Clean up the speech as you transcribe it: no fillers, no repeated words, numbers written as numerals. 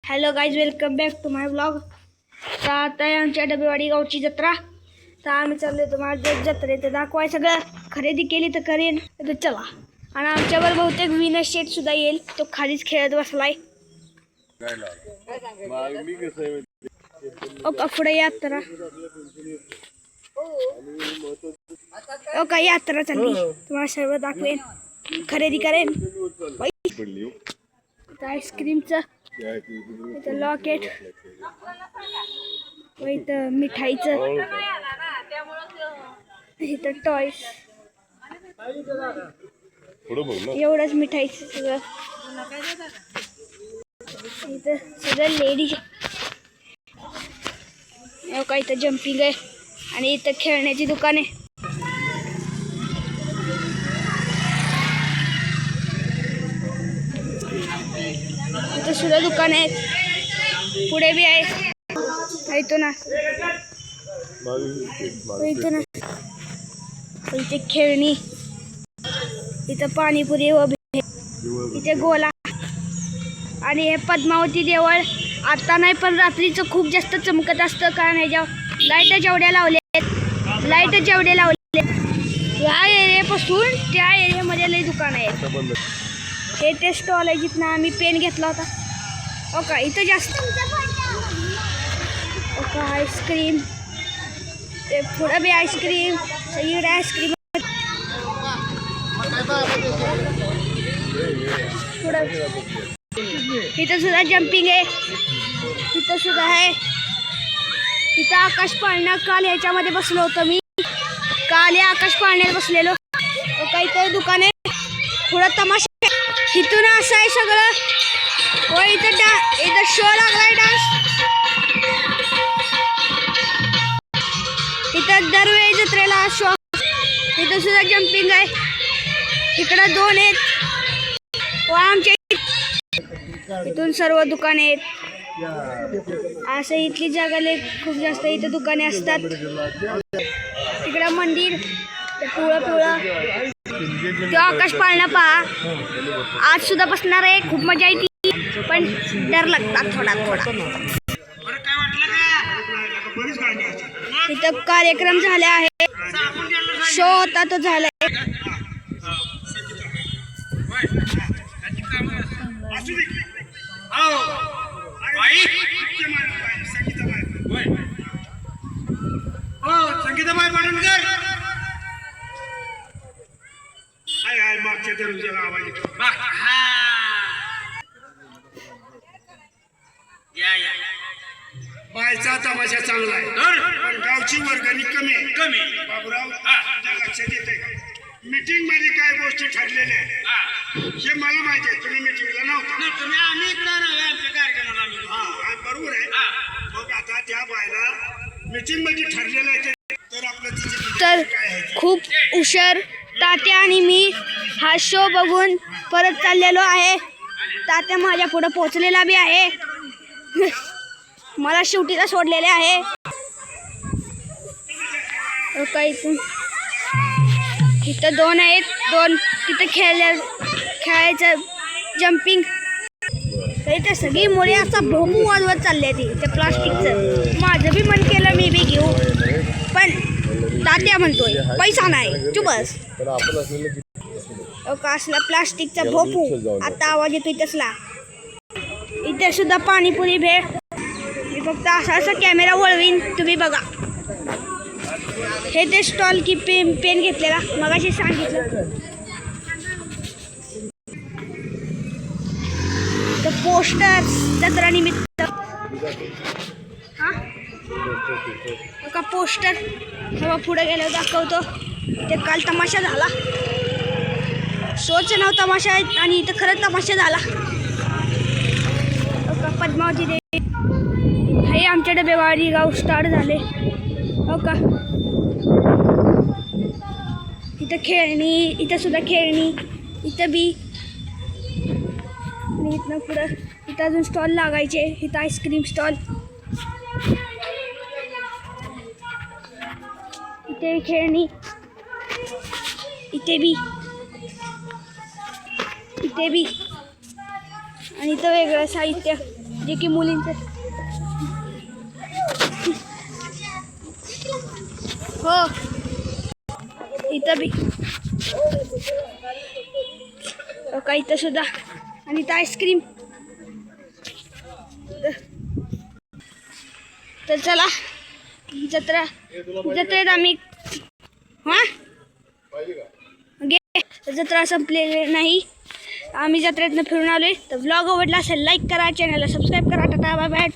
Hello guys, welcome back to my blog. तर आता आहे आमच्या डबेवाडी गावची जत्रा. तर आम्ही चाललो तुम्हाला जत्रेत दाखवाय. सगळं खरेदी केली तर करेन तर चला. आणि आमच्यावर बहुतेक विनर शेट सुद्धा येईल. तो खालीच खेळत बसलाय. पुढे यात्रा काही यात्रा चालली. तुम्हाला सर्व दाखवेन, खरेदी करेन. आईस्क्रीमचं इथं लॉकेट, इथं मिठाईचं, इथं टॉयस, एवढंच मिठाईचं सगळं. इथं सगळं लेडीज. का इथं जम्पिंग आहे आणि इथं खेळण्याची दुकान आहे. इथं सुद्धा दुकान आहे, पुढे बी आहे. इथं ना इथे खेळणी, इथं पाणीपुरी व इथे गोला. आणि हे पद्मावती देवळ आता नाही पण रात्रीचं खूप जास्त चमकत असतं. कारण ह्याच्यावर लाईट जेवढ्या लावले या एरियापासून त्या एरियामध्ये लई दुकान आहे. हे ते स्टॉल आहे जिथनं आम्ही पेन घेतला होता. ओका इथं जास्त आईस्क्रीम, ते पुढं बी आईस्क्रीम, सगळीकडे आईस्क्रीम. पुढं इथं सुद्धा जम्पिंग आहे, इथं सुद्धा आहे. इथं आकाश पाळणा, काल ह्याच्यामध्ये बसलो होतो मी. काल या आकाश पाळण्यात बसलेलो. इथं दुकान आहे, पुढं तमाशा. इथून असं आहे सगळं. व इथं शो लागलाय डान्स. इथं दरवेळी जत्रेला शो. इथं सुद्धा जम्पिंग आहे. इकडं दोन आहेत व आमच्या इथून सर्व दुकाने आहेत. असं इथली जागाले खूप जास्त इथं दुकाने असतात. तिकडं मंदिर, पिवळं तो आकाश पाळणा पहा. आज सुद्धा बसणार आहे. खूप मजा येते पण डर लागतात थोडा. इथं कार्यक्रम झाले आहे, शो होता तो झालाय. संगीताबाई पाटणकर हाय मागच्या दरवाजाला आवाज येतो. बायचा तमाशा चांगला आहे पण गावची वर्गणी कमी. बाबूराव लक्षात येते. मीटिंग मध्ये काय गोष्टी ठरलेल्या आहेत हे मला माहिती आहे. तुम्ही मीटिंगला नव्हता. आम्ही आमच्या कार्यक्रमाला. बरोबर आहे. मग आता त्या बायला मीटिंग मध्ये ठरलेलं आहे तर खूप उशीर. तात्या आणि मी हा शो बघून परत चाललेलो आहे. तात्या माझ्या पुढे पोहोचलेला बी आहे. मला शेवटीला सोडलेले आहे. इथं दोन आहेत, तिथं खेळायचं जम्पिंग. इथे सगळी मुले असा भोमू वाजवत चालले ती त्या प्लास्टिकचं. माझं बी मन केलं मी बी घेऊ पण तात्या म्हणतोय पैसा नाही तू बस. असला प्लास्टिकचा भोपू. आता आवाज येतोय तसला. इथे सुद्धा पाणीपुरी भेळ. मी फक्त असा कॅमेरा वळवीन, तुम्ही बघा. हे ते स्टॉल की पेन घेतलेला मगाशी सांगितलं. पोस्टर जत्रा निमित्त का पोस्टर पुढे गेल्यावर दाखवतो. ते काल तमाशा झाला, शोचं नाव तमाशा आहे आणि इथं खरंच तमाशा झाला. पद्मावती देवी हे आमच्या डबेवाडी गाव स्टार्ट झाले. हो का इथं खेळणी, इथं सुद्धा खेळणी, इथं बी. आणि इथनं पुढं इथं अजून स्टॉल लागायचे. इथं आईस्क्रीम स्टॉल, इथे खेळणी, इथे बी आणि इथं वेगळं साहित्य जे की मुलींचं. हो इथं बी का इथं सुद्धा. आणि इथं आईस्क्रीम. तर चला जत्रेत आम्ही जत्रा संपलेली नाही. आम्ही जत्रेतनं फिरून आलोय. तर व्लॉग आवडला असेल लाईक करा, चॅनलला सबस्क्राईब करा. Tata bye bye.